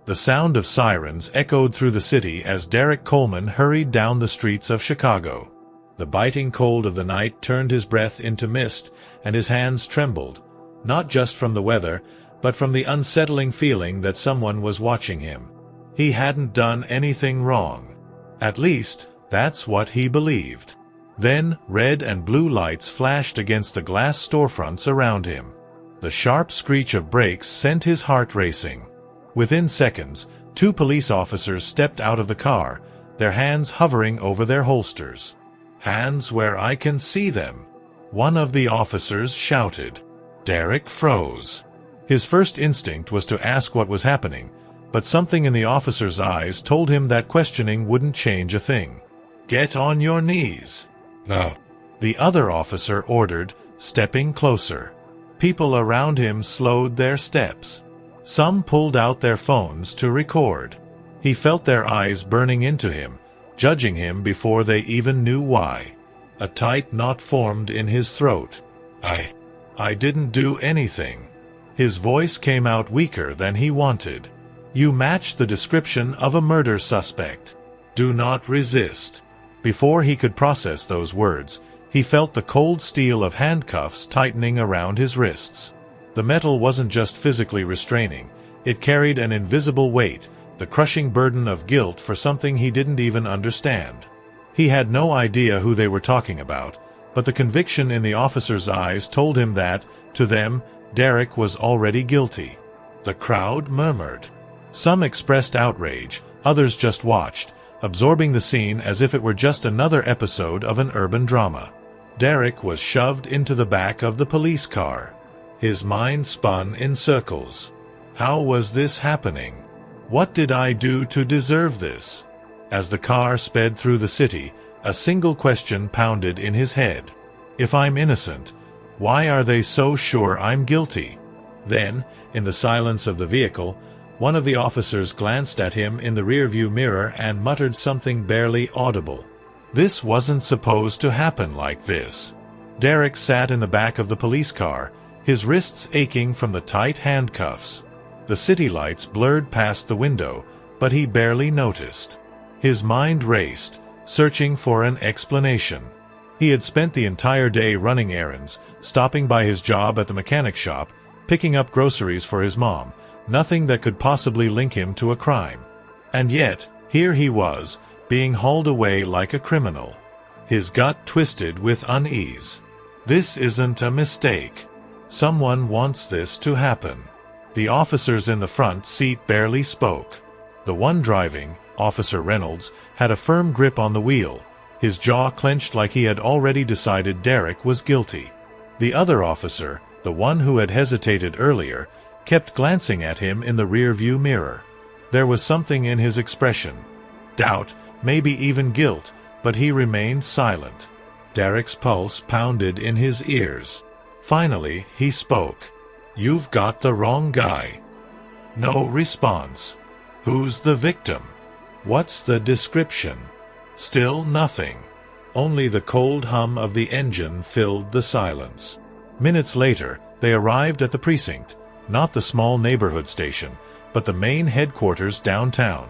The sound of sirens echoed through the city as Derek Coleman hurried down the streets of Chicago. The biting cold of the night turned his breath into mist, and his hands trembled, not just from the weather, but from the unsettling feeling that someone was watching him. He hadn't done anything wrong. At least, that's what he believed. Then, red and blue lights flashed against the glass storefronts around him. The sharp screech of brakes sent his heart racing. Within seconds, 2 police officers stepped out of the car, their hands hovering over their holsters. "Hands where I can see them," one of the officers shouted. Derek froze. His first instinct was to ask what was happening, but something in the officer's eyes told him that questioning wouldn't change a thing. "Get on your knees." "No," the other officer ordered, stepping closer. People around him slowed their steps. Some pulled out their phones to record. He felt their eyes burning into him, judging him before they even knew why. A tight knot formed in his throat. I didn't do anything." His voice came out weaker than he wanted. "You match the description of a murder suspect. Do not resist." Before he could process those words, he felt the cold steel of handcuffs tightening around his wrists. The metal wasn't just physically restraining, it carried an invisible weight, the crushing burden of guilt for something he didn't even understand. He had no idea who they were talking about, but the conviction in the officer's eyes told him that, to them, Derek was already guilty. The crowd murmured. Some expressed outrage, others just watched, absorbing the scene as if it were just another episode of an urban drama. Derek was shoved into the back of the police car. His mind spun in circles. How was this happening? What did I do to deserve this? As the car sped through the city, a single question pounded in his head. If I'm innocent, why are they so sure I'm guilty? Then, in the silence of the vehicle, one of the officers glanced at him in the rearview mirror and muttered something barely audible. This wasn't supposed to happen like this. Derek sat in the back of the police car, his wrists aching from the tight handcuffs. The city lights blurred past the window, but he barely noticed. His mind raced, searching for an explanation. He had spent the entire day running errands, stopping by his job at the mechanic shop, picking up groceries for his mom, nothing that could possibly link him to a crime. And yet, here he was, being hauled away like a criminal. His gut twisted with unease. This isn't a mistake. Someone wants this to happen. The officers in the front seat barely spoke. The one driving, Officer Reynolds, had a firm grip on the wheel, his jaw clenched like he had already decided Derek was guilty. The other officer, the one who had hesitated earlier, kept glancing at him in the rear-view mirror. There was something in his expression. Doubt, maybe even guilt, but he remained silent. Derek's pulse pounded in his ears. Finally, he spoke. "You've got the wrong guy." No response. "Who's the victim? What's the description?" Still nothing. Only the cold hum of the engine filled the silence. Minutes later, they arrived at the precinct, not the small neighborhood station, but the main headquarters downtown.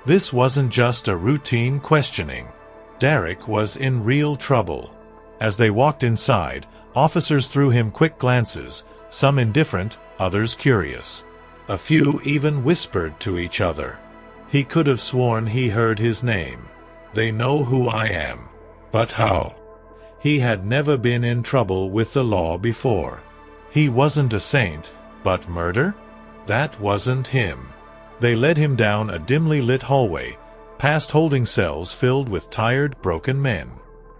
This wasn't just a routine questioning. Derek was in real trouble. As they walked inside, officers threw him quick glances, some indifferent, others curious. A few even whispered to each other. He could have sworn he heard his name. "They know who I am." But how? He had never been in trouble with the law before. He wasn't a saint, but murder? That wasn't him. They led him down a dimly lit hallway, past holding cells filled with tired, broken men.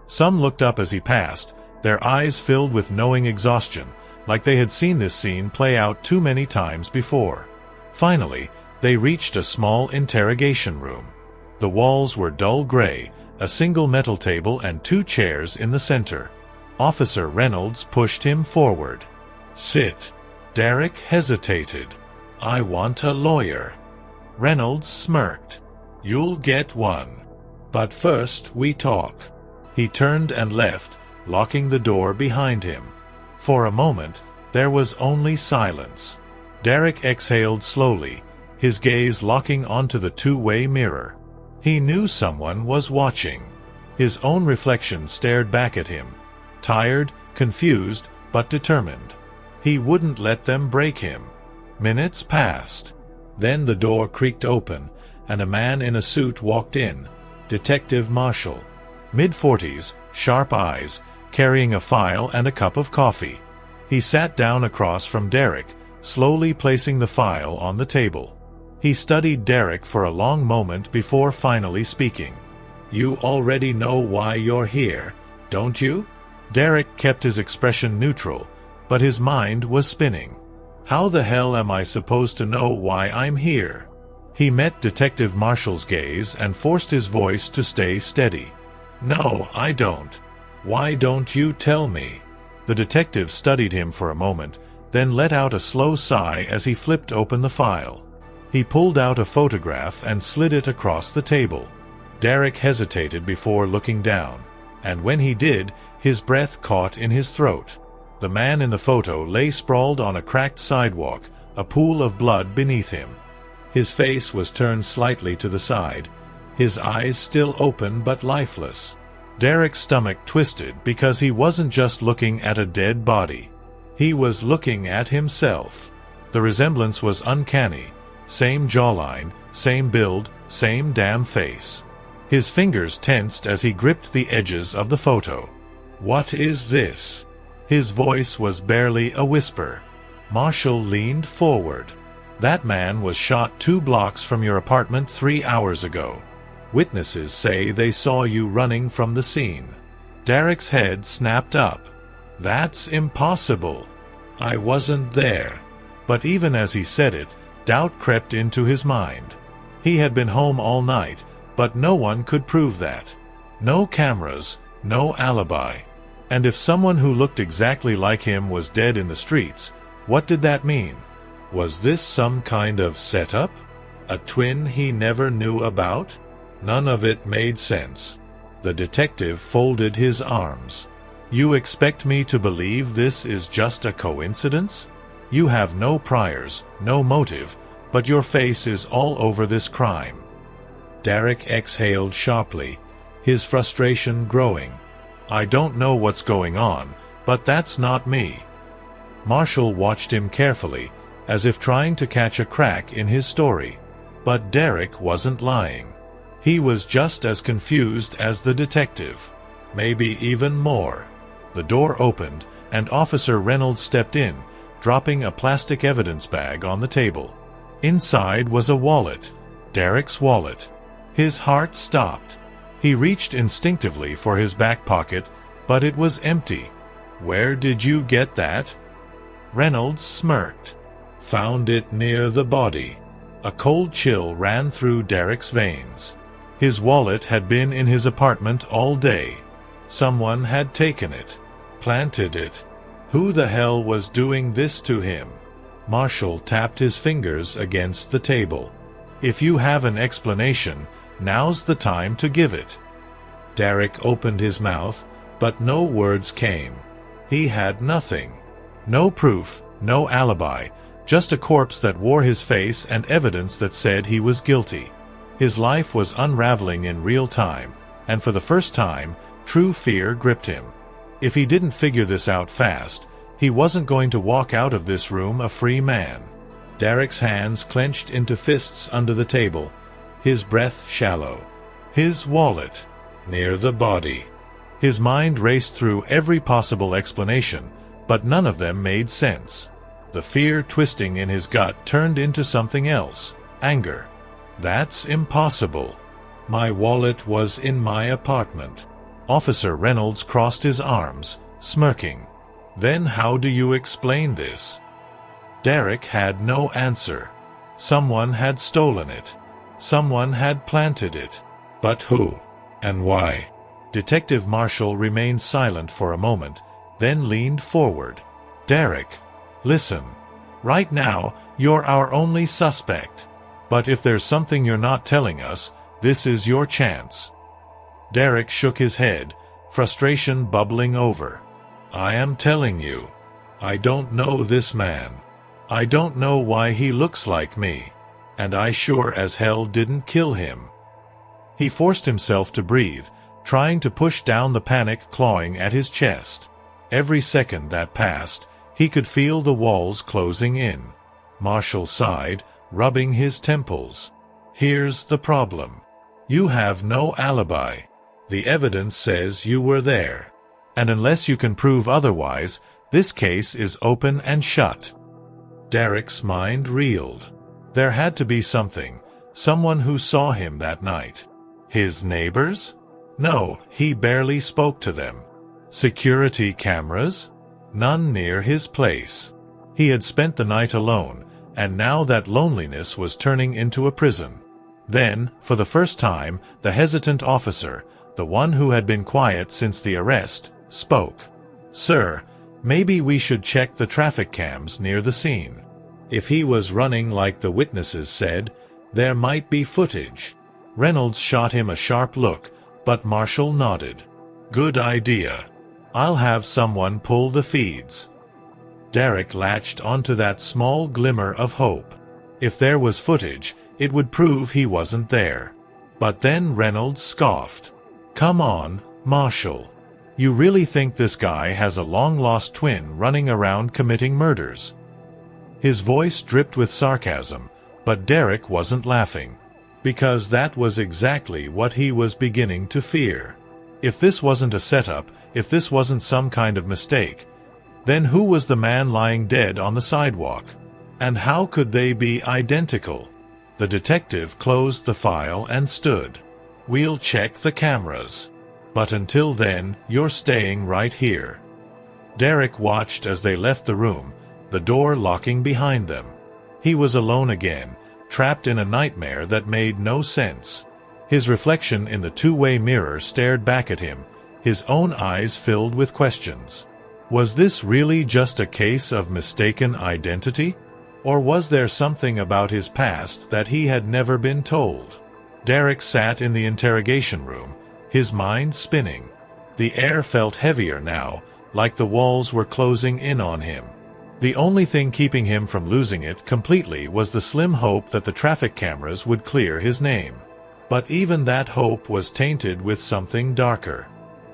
Some looked up as he passed, their eyes filled with knowing exhaustion, like they had seen this scene play out too many times before. Finally, they reached a small interrogation room. The walls were dull gray, a single metal table and 2 chairs in the center. Officer Reynolds pushed him forward. "Sit." Derek hesitated. "I want a lawyer." Reynolds smirked. "You'll get one. But first we talk." He turned and left, locking the door behind him. For a moment, there was only silence. Derek exhaled slowly, his gaze locking onto the two-way mirror. He knew someone was watching. His own reflection stared back at him, tired, confused, but determined. He wouldn't let them break him. Minutes passed. Then the door creaked open, and a man in a suit walked in, Detective Marshall. Mid-40s, sharp eyes, carrying a file and a cup of coffee. He sat down across from Derek, slowly placing the file on the table. He studied Derek for a long moment before finally speaking. "You already know why you're here, don't you?" Derek kept his expression neutral, but his mind was spinning. "How the hell am I supposed to know why I'm here?" He met Detective Marshall's gaze and forced his voice to stay steady. "No, I don't. Why don't you tell me?" The detective studied him for a moment, then let out a slow sigh as he flipped open the file. He pulled out a photograph and slid it across the table. Derek hesitated before looking down, and when he did, his breath caught in his throat. The man in the photo lay sprawled on a cracked sidewalk, a pool of blood beneath him. His face was turned slightly to the side, his eyes still open but lifeless. Derek's stomach twisted because he wasn't just looking at a dead body. He was looking at himself. The resemblance was uncanny. Same jawline, same build, same damn face. His fingers tensed as he gripped the edges of the photo. "What is this?" His voice was barely a whisper. Marshall leaned forward. "That man was shot 2 blocks from your apartment 3 hours ago. Witnesses say they saw you running from the scene." Derek's head snapped up. "That's impossible. I wasn't there." But even as he said it, doubt crept into his mind. He had been home all night, but no one could prove that. No cameras, no alibi. And if someone who looked exactly like him was dead in the streets, what did that mean? Was this some kind of setup? A twin he never knew about? None of it made sense. The detective folded his arms. "You expect me to believe this is just a coincidence? You have no priors, no motive, but your face is all over this crime." Derek exhaled sharply, his frustration growing. "I don't know what's going on, but that's not me." Marshall watched him carefully, as if trying to catch a crack in his story. But Derek wasn't lying. He was just as confused as the detective. Maybe even more. The door opened, and Officer Reynolds stepped in, dropping a plastic evidence bag on the table. Inside was a wallet, Derek's wallet. His heart stopped. He reached instinctively for his back pocket, but it was empty. "Where did you get that?" Reynolds smirked. "Found it near the body." A cold chill ran through Derek's veins. His wallet had been in his apartment all day. Someone had taken it, planted it. Who the hell was doing this to him? Marshall tapped his fingers against the table. "If you have an explanation, now's the time to give it." Derek opened his mouth, but no words came. He had nothing. No proof, no alibi, just a corpse that wore his face and evidence that said he was guilty. His life was unraveling in real time, and for the first time, true fear gripped him. If he didn't figure this out fast, he wasn't going to walk out of this room a free man. Derek's hands clenched into fists under the table, his breath shallow. His wallet, near the body. His mind raced through every possible explanation, but none of them made sense. The fear twisting in his gut turned into something else, anger. "That's impossible. My wallet was in my apartment." Officer Reynolds crossed his arms, smirking. "Then how do you explain this?" Derek had no answer. Someone had stolen it. Someone had planted it. But who? And why? Detective Marshall remained silent for a moment, then leaned forward. "Derek, listen. Right now, you're our only suspect. But if there's something you're not telling us, this is your chance." Derek shook his head, frustration bubbling over. "I am telling you. I don't know this man. I don't know why he looks like me. And I sure as hell didn't kill him. He forced himself to breathe, trying to push down the panic clawing at his chest. Every second that passed, he could feel the walls closing in. Marshall sighed, rubbing his temples. Here's the problem. You have no alibi. The evidence says you were there. And unless you can prove otherwise, this case is open and shut. Derek's mind reeled. There had to be someone who saw him that night. His neighbors? No, he barely spoke to them. Security cameras? None near his place. He had spent the night alone, and now that loneliness was turning into a prison. Then, for the first time, the hesitant officer, the one who had been quiet since the arrest, spoke. "Sir, maybe we should check the traffic cams near the scene. If he was running like the witnesses said, there might be footage." Reynolds shot him a sharp look, but Marshall nodded. "Good idea. I'll have someone pull the feeds." Derek latched onto that small glimmer of hope. If there was footage, it would prove he wasn't there. But then Reynolds scoffed. "Come on, Marshall. You really think this guy has a long-lost twin running around committing murders?" His voice dripped with sarcasm, but Derek wasn't laughing. Because that was exactly what he was beginning to fear. If this wasn't a setup, if this wasn't some kind of mistake, then who was the man lying dead on the sidewalk? And how could they be identical? The detective closed the file and stood. "We'll check the cameras. But until then, you're staying right here." Derek watched as they left the room, the door locking behind them. He was alone again, trapped in a nightmare that made no sense. His reflection in the two-way mirror stared back at him, his own eyes filled with questions. Was this really just a case of mistaken identity? Or was there something about his past that he had never been told? Derek sat in the interrogation room, his mind spinning. The air felt heavier now, like the walls were closing in on him. The only thing keeping him from losing it completely was the slim hope that the traffic cameras would clear his name. But even that hope was tainted with something darker.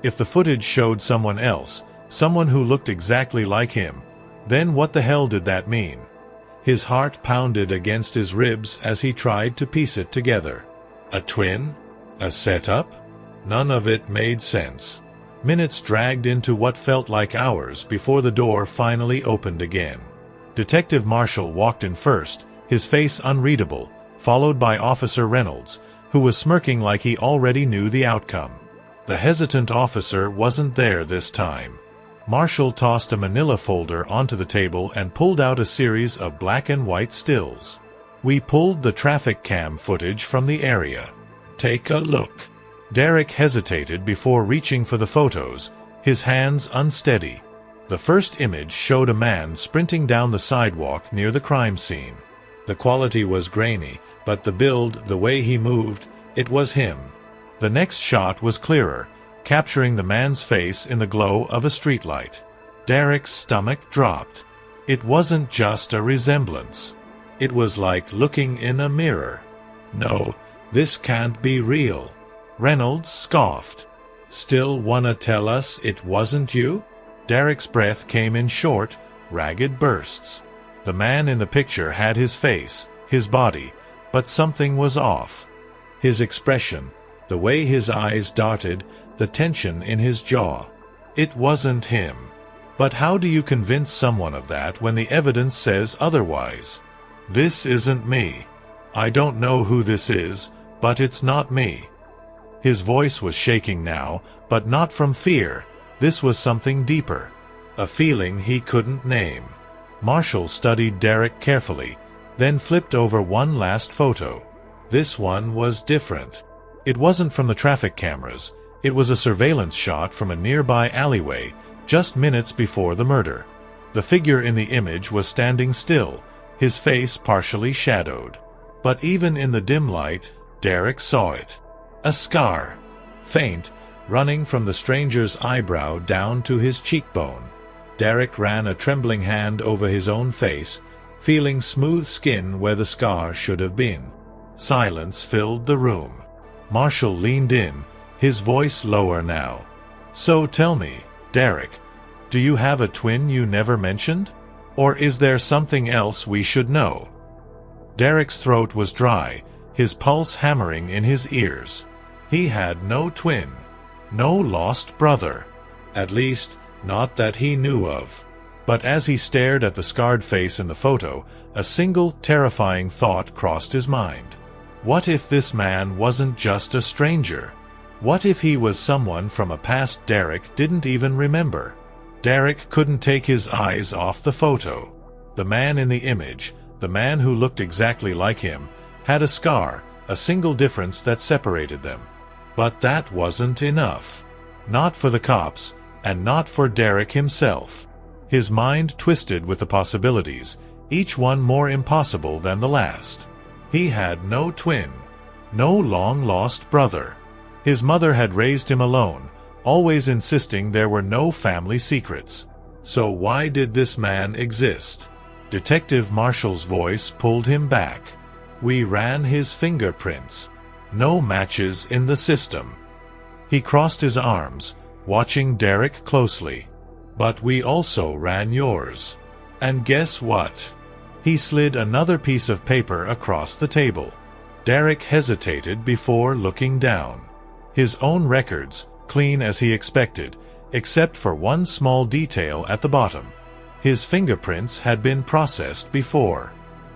If the footage showed someone else, someone who looked exactly like him, then what the hell did that mean? His heart pounded against his ribs as he tried to piece it together. A twin? A setup? None of it made sense. Minutes dragged into what felt like hours before the door finally opened again. Detective Marshall walked in first, his face unreadable, followed by Officer Reynolds, who was smirking like he already knew the outcome. The hesitant officer wasn't there this time. Marshall tossed a manila folder onto the table and pulled out a series of black and white stills. "We pulled the traffic cam footage from the area. Take a look." Derek hesitated before reaching for the photos, his hands unsteady. The first image showed a man sprinting down the sidewalk near the crime scene. The quality was grainy, but the build, the way he moved, it was him. The next shot was clearer, capturing the man's face in the glow of a streetlight. Derek's stomach dropped. It wasn't just a resemblance. It was like looking in a mirror. "No, this can't be real." Reynolds scoffed. "Still wanna tell us it wasn't you?" Derek's breath came in short, ragged bursts. The man in the picture had his face, his body, but something was off. His expression, the way his eyes darted, the tension in his jaw. It wasn't him. But how do you convince someone of that when the evidence says otherwise? "This isn't me. I don't know who this is, but it's not me." His voice was shaking now, but not from fear. This was something deeper. A feeling he couldn't name. Marshall studied Derek carefully, then flipped over one last photo. This one was different. It wasn't from the traffic cameras. It was a surveillance shot from a nearby alleyway, just minutes before the murder. The figure in the image was standing still, his face partially shadowed. But even in the dim light, Derek saw it. A scar, faint, running from the stranger's eyebrow down to his cheekbone. Derek ran a trembling hand over his own face, feeling smooth skin where the scar should have been. Silence filled the room. Marshall leaned in, his voice lower now. "So tell me, Derek, do you have a twin you never mentioned? Or is there something else we should know?" Derek's throat was dry, his pulse hammering in his ears. He had no twin, no lost brother. At least, not that he knew of. But as he stared at the scarred face in the photo, a single terrifying thought crossed his mind. What if this man wasn't just a stranger? What if he was someone from a past Derek didn't even remember? Derek couldn't take his eyes off the photo. The man in the image, the man who looked exactly like him, had a scar, a single difference that separated them. But that wasn't enough. Not for the cops, and not for Derek himself. His mind twisted with the possibilities, each one more impossible than the last. He had no twin, no long-lost brother. His mother had raised him alone, always insisting there were no family secrets. So why did this man exist? Detective Marshall's voice pulled him back. "We ran his fingerprints. No matches in the system." He crossed his arms, watching Derek closely. "But we also ran yours. And guess what?" He slid another piece of paper across the table. Derek hesitated before looking down. His own records, clean as he expected, except for one small detail at the bottom. His fingerprints had been processed before.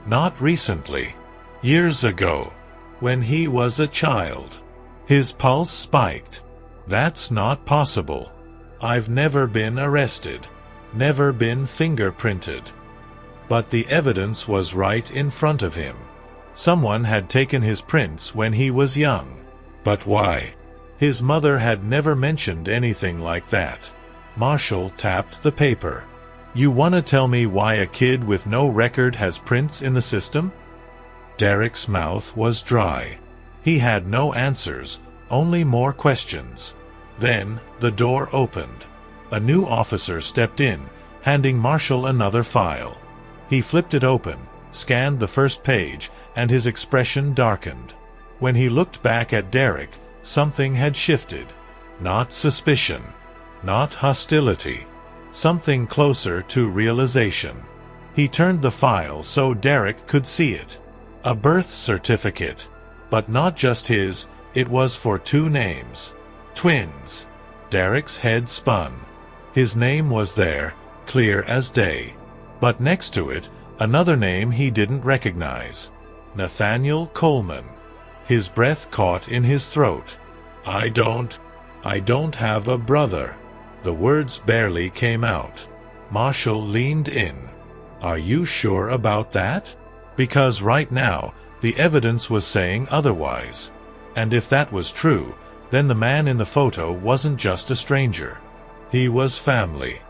Not recently. Years ago. When he was a child. His pulse spiked. "That's not possible. I've never been arrested. Never been fingerprinted." But the evidence was right in front of him. Someone had taken his prints when he was young. But why? His mother had never mentioned anything like that. Marshall tapped the paper. "You wanna tell me why a kid with no record has prints in the system?" Derek's mouth was dry. He had no answers, only more questions. Then, the door opened. A new officer stepped in, handing Marshall another file. He flipped it open, scanned the first page, and his expression darkened. When he looked back at Derek, something had shifted. Not suspicion. Not hostility. Something closer to realization. He turned the file so Derek could see it. A birth certificate. But not just his, it was for two names. Twins. Derek's head spun. His name was there, clear as day. But next to it, another name he didn't recognize. Nathaniel Coleman. His breath caught in his throat. I don't have a brother." The words barely came out. Marshall leaned in. "Are you sure about that? Because right now, the evidence was saying otherwise. And if that was true, then the man in the photo wasn't just a stranger. He was family."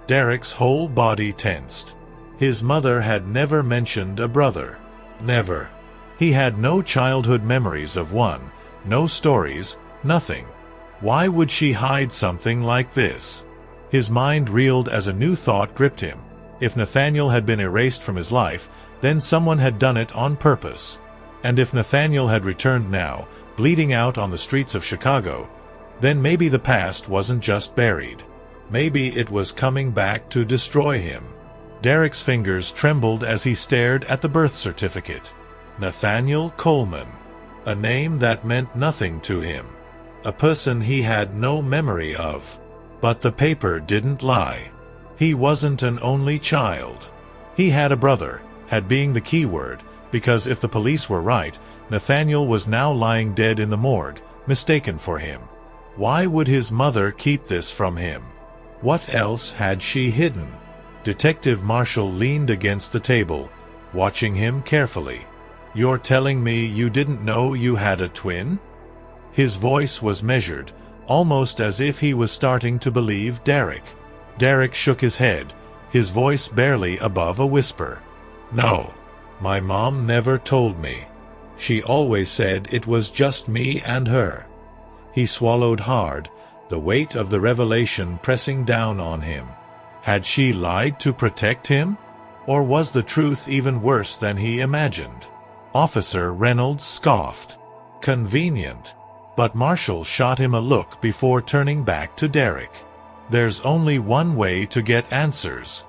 Derek's whole body tensed. His mother had never mentioned a brother. Never. He had no childhood memories of one, no stories, nothing. Why would she hide something like this? His mind reeled as a new thought gripped him. If Nathaniel had been erased from his life, then someone had done it on purpose. And if Nathaniel had returned now, bleeding out on the streets of Chicago, then maybe the past wasn't just buried. Maybe it was coming back to destroy him. Derek's fingers trembled as he stared at the birth certificate. Nathaniel Coleman. A name that meant nothing to him. A person he had no memory of. But the paper didn't lie. He wasn't an only child. He had a brother, had being the key word, because if the police were right, Nathaniel was now lying dead in the morgue, mistaken for him. Why would his mother keep this from him? What else had she hidden? Detective Marshall leaned against the table, watching him carefully. "You're telling me you didn't know you had a twin?" His voice was measured, almost as if he was starting to believe Derek. Derek shook his head, his voice barely above a whisper. "No, my mom never told me. She always said it was just me and her." He swallowed hard, the weight of the revelation pressing down on him. Had she lied to protect him? Or was the truth even worse than he imagined? Officer Reynolds scoffed. Convenient. But Marshall shot him a look before turning back to Derek. There's only one way to get answers.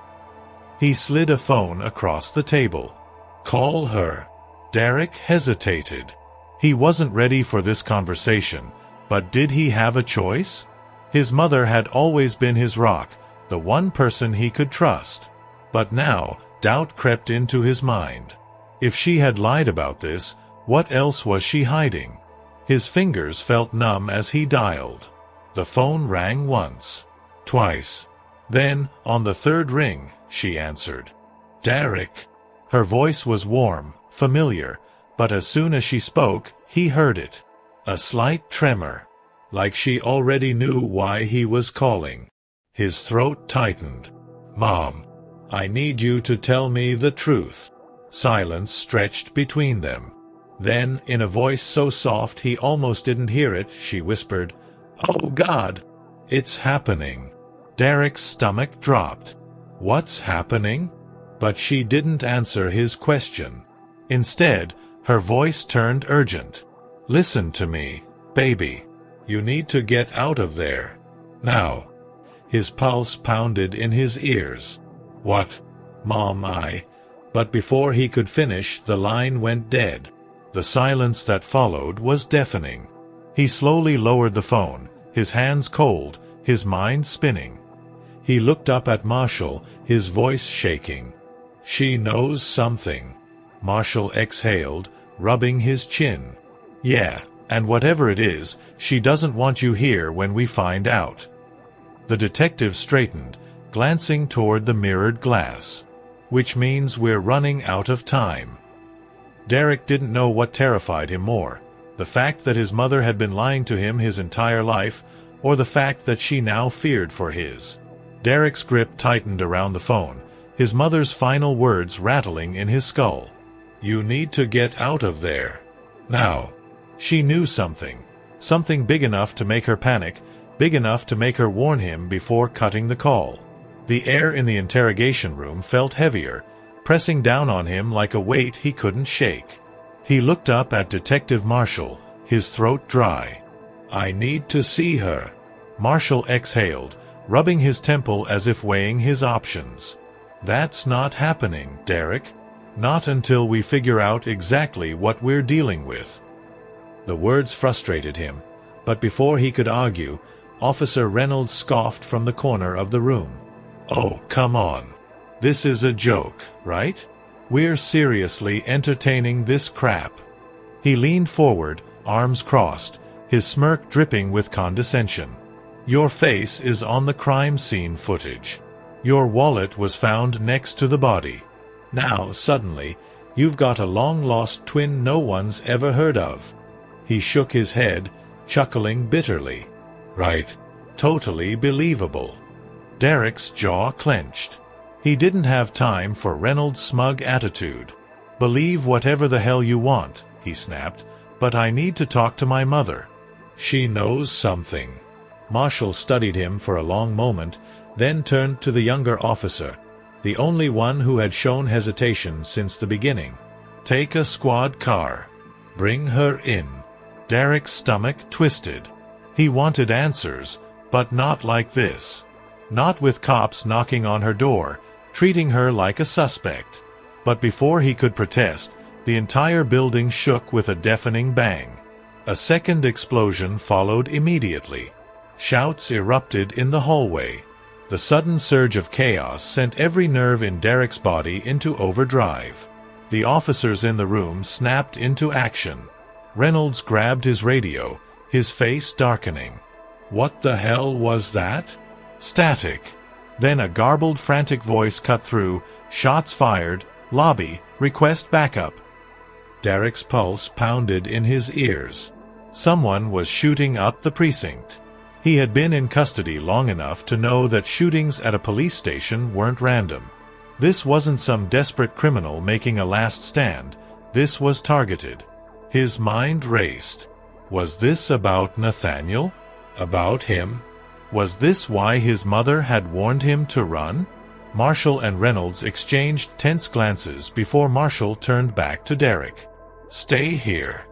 He slid a phone across the table. Call her. Derek hesitated. He wasn't ready for this conversation, but did he have a choice? His mother had always been his rock, the one person he could trust. But now, doubt crept into his mind. If she had lied about this, what else was she hiding? His fingers felt numb as he dialed. The phone rang once. Twice. Then, on the third ring, she answered. Derek. Her voice was warm, familiar, but as soon as she spoke, he heard it. A slight tremor. Like she already knew why he was calling. His throat tightened. Mom. I need you to tell me the truth. Silence stretched between them. Then, in a voice so soft he almost didn't hear it, she whispered, Oh God! It's happening. Derek's stomach dropped. What's happening? But she didn't answer his question. Instead, her voice turned urgent. Listen to me, baby. You need to get out of there. Now. His pulse pounded in his ears. What? Mom, But before he could finish, the line went dead. The silence that followed was deafening. He slowly lowered the phone, his hands cold, his mind spinning. He looked up at Marshall, his voice shaking. She knows something. Marshall exhaled, rubbing his chin. Yeah, and whatever it is, she doesn't want you here when we find out. The detective straightened, glancing toward the mirrored glass. Which means we're running out of time. Derek didn't know what terrified him more, the fact that his mother had been lying to him his entire life, or the fact that she now feared for his. Derek's grip tightened around the phone, his mother's final words rattling in his skull. You need to get out of there. Now. She knew something. Something big enough to make her panic, big enough to make her warn him before cutting the call. The air in the interrogation room felt heavier, pressing down on him like a weight he couldn't shake. He looked up at Detective Marshall, his throat dry. I need to see her. Marshall exhaled, rubbing his temple as if weighing his options. That's not happening, Derek. Not until we figure out exactly what we're dealing with. The words frustrated him, but before he could argue, Officer Reynolds scoffed from the corner of the room. Oh, come on. This is a joke, right? We're seriously entertaining this crap. He leaned forward, arms crossed, his smirk dripping with condescension. Your face is on the crime scene footage. Your wallet was found next to the body. Now, suddenly, you've got a long-lost twin no one's ever heard of. He shook his head, chuckling bitterly. Right. Totally believable. Derek's jaw clenched. He didn't have time for Reynolds' smug attitude. Believe whatever the hell you want, he snapped, but I need to talk to my mother. She knows something. Marshall studied him for a long moment, then turned to the younger officer, the only one who had shown hesitation since the beginning. Take a squad car. Bring her in. Derek's stomach twisted. He wanted answers, but not like this. Not with cops knocking on her door, treating her like a suspect. But before he could protest, the entire building shook with a deafening bang. A second explosion followed immediately. Shouts erupted in the hallway. The sudden surge of chaos sent every nerve in Derek's body into overdrive. The officers in the room snapped into action. Reynolds grabbed his radio, his face darkening. What the hell was that? Static. Then a garbled, frantic voice cut through. Shots fired. Lobby. Request backup. Derek's pulse pounded in his ears. Someone was shooting up the precinct. He had been in custody long enough to know that shootings at a police station weren't random. This wasn't some desperate criminal making a last stand. This was targeted. His mind raced. Was this about Nathaniel? About him? Was this why his mother had warned him to run? Marshall and Reynolds exchanged tense glances before Marshall turned back to Derek. "Stay here."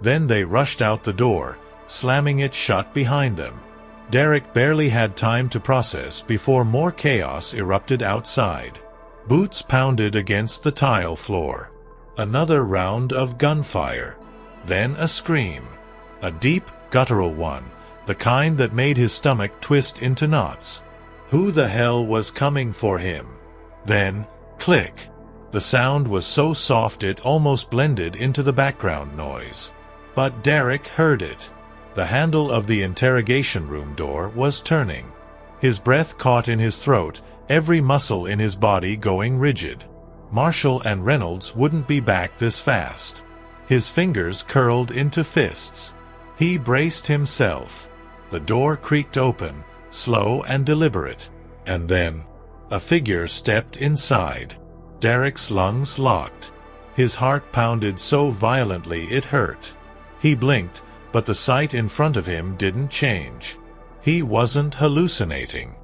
Then they rushed out the door, slamming it shut behind them. Derek barely had time to process before more chaos erupted outside. Boots pounded against the tile floor. Another round of gunfire. Then a scream. A deep, guttural one, the kind that made his stomach twist into knots. Who the hell was coming for him? Then, click. The sound was so soft it almost blended into the background noise. But Derek heard it. The handle of the interrogation room door was turning. His breath caught in his throat, every muscle in his body going rigid. Marshall and Reynolds wouldn't be back this fast. His fingers curled into fists. He braced himself. The door creaked open, slow and deliberate. And then, a figure stepped inside. Derek's lungs locked. His heart pounded so violently it hurt. He blinked, but the sight in front of him didn't change. He wasn't hallucinating.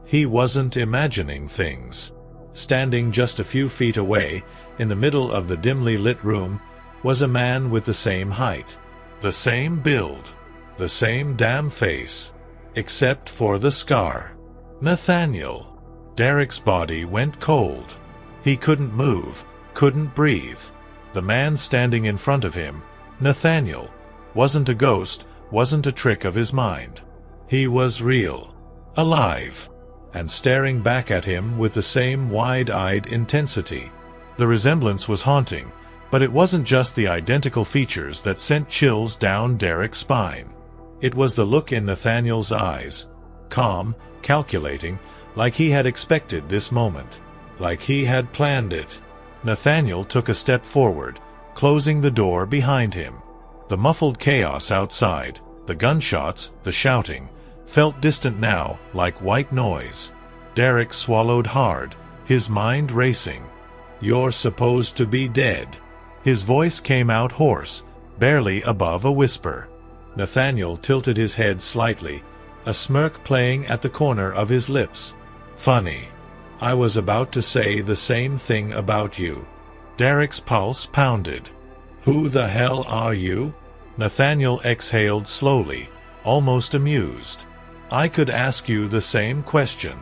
He wasn't imagining things. Standing just a few feet away, in the middle of the dimly lit room, was a man with the same height, the same build, the same damn face, except for the scar. Nathaniel. Derek's body went cold. He couldn't move, couldn't breathe. The man standing in front of him, Nathaniel, wasn't a ghost, wasn't a trick of his mind. He was real, alive, and staring back at him with the same wide-eyed intensity. The resemblance was haunting, but it wasn't just the identical features that sent chills down Derek's spine. It was the look in Nathaniel's eyes, calm, calculating, like he had expected this moment, like he had planned it. Nathaniel took a step forward, closing the door behind him. The muffled chaos outside, the gunshots, the shouting, felt distant now, like white noise. Derek swallowed hard, his mind racing. "You're supposed to be dead." His voice came out hoarse, barely above a whisper. Nathaniel tilted his head slightly, a smirk playing at the corner of his lips. "Funny. I was about to say the same thing about you." Derek's pulse pounded. "Who the hell are you?" Nathaniel exhaled slowly, almost amused. "I could ask you the same question.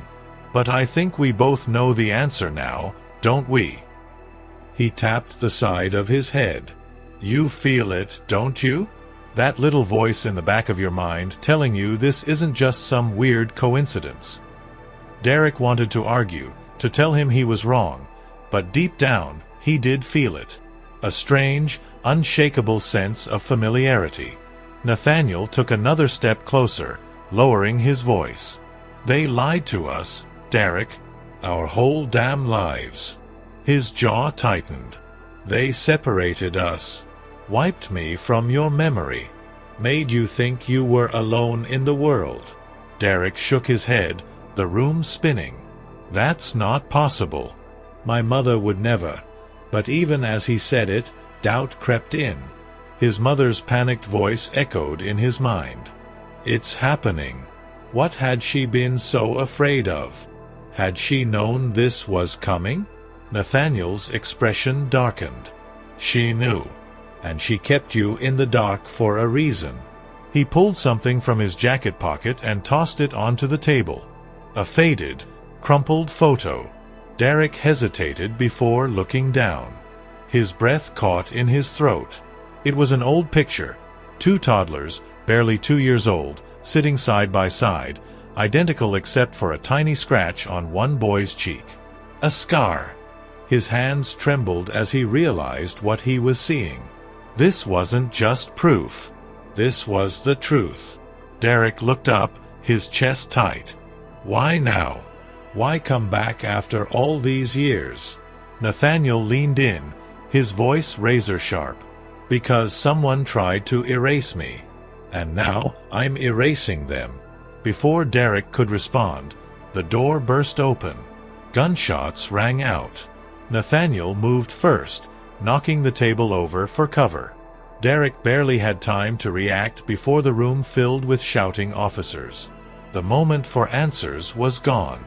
But I think we both know the answer now, don't we?" He tapped the side of his head. "You feel it, don't you? That little voice in the back of your mind telling you this isn't just some weird coincidence." Derek wanted to argue, to tell him he was wrong, but deep down, he did feel it. A strange, unshakable sense of familiarity. Nathaniel took another step closer, lowering his voice. "They lied to us, Derek. Our whole damn lives." His jaw tightened. "They separated us. Wiped me from your memory. Made you think you were alone in the world." Derek shook his head, the room spinning. "That's not possible. My mother would never." But even as he said it, doubt crept in. His mother's panicked voice echoed in his mind. "It's happening." What had she been so afraid of? Had she known this was coming? Nathaniel's expression darkened. "She knew. And she kept you in the dark for a reason." He pulled something from his jacket pocket and tossed it onto the table. A faded, crumpled photo. Derek hesitated before looking down. His breath caught in his throat. It was an old picture. Two toddlers, barely 2 years old, sitting side by side, identical except for a tiny scratch on one boy's cheek. A scar. His hands trembled as he realized what he was seeing. This wasn't just proof. This was the truth. Derek looked up, his chest tight. Why now? Why come back after all these years? Nathaniel leaned in, his voice razor-sharp. "Because someone tried to erase me. And now I'm erasing them." Before Derek could respond, the door burst open. Gunshots rang out. Nathaniel moved first, knocking the table over for cover. Derek barely had time to react before the room filled with shouting officers. The moment for answers was gone.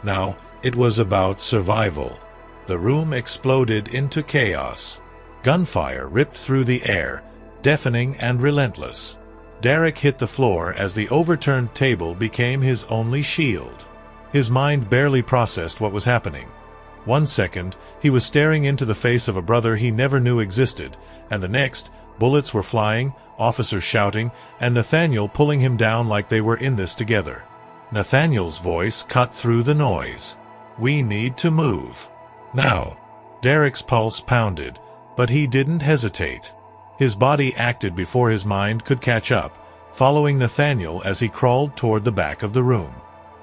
Now, It was about survival. The room exploded into chaos. Gunfire ripped through the air, deafening and relentless. Derek hit the floor as the overturned table became his only shield. His mind barely processed what was happening. 1 second, he was staring into the face of a brother he never knew existed, and the next, bullets were flying, officers shouting, and Nathaniel pulling him down like they were in this together. Nathaniel's voice cut through the noise. "We need to move. Now." Derek's pulse pounded, but he didn't hesitate. His body acted before his mind could catch up, following Nathaniel as he crawled toward the back of the room.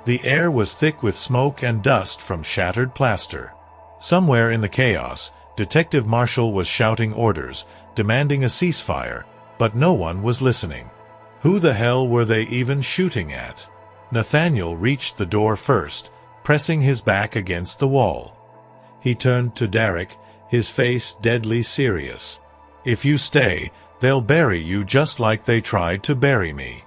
The air was thick with smoke and dust from shattered plaster. Somewhere in the chaos, Detective Marshall was shouting orders, demanding a ceasefire, but no one was listening. Who the hell were they even shooting at? Nathaniel reached the door first, pressing his back against the wall. He turned to Derek, his face deadly serious. "If you stay, they'll bury you just like they tried to bury me."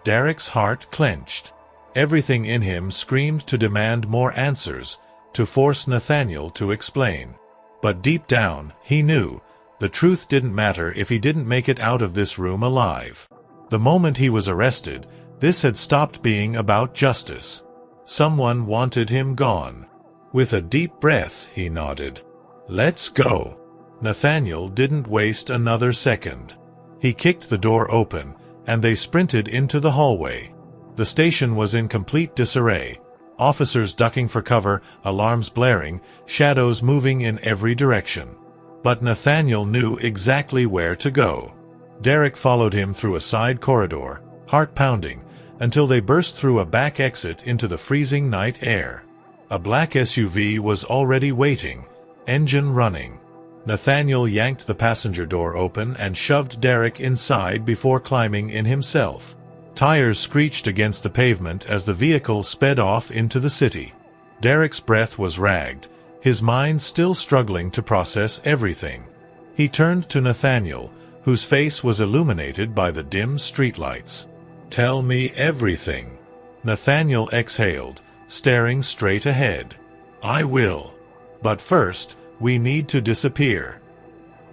Derek's heart clenched. Everything in him screamed to demand more answers, to force Nathaniel to explain. But deep down, he knew, the truth didn't matter if he didn't make it out of this room alive. The moment he was arrested, this had stopped being about justice. Someone wanted him gone. With a deep breath, he nodded. "Let's go." Nathaniel didn't waste another second. He kicked the door open, and they sprinted into the hallway. The station was in complete disarray. Officers ducking for cover, alarms blaring, shadows moving in every direction. But Nathaniel knew exactly where to go. Derek followed him through a side corridor, heart pounding, until they burst through a back exit into the freezing night air. A black SUV was already waiting, engine running. Nathaniel yanked the passenger door open and shoved Derek inside before climbing in himself. Tires screeched against the pavement as the vehicle sped off into the city. Derek's breath was ragged, his mind still struggling to process everything. He turned to Nathaniel, whose face was illuminated by the dim streetlights. "Tell me everything." Nathaniel exhaled, staring straight ahead. "I will. But first, we need to disappear."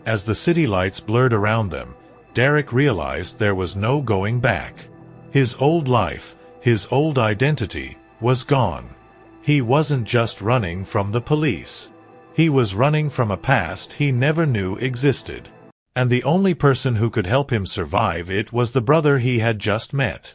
As the city lights blurred around them, Derek realized there was no going back. His old life, his old identity, was gone. He wasn't just running from the police. He was running from a past he never knew existed. And the only person who could help him survive it was the brother he had just met.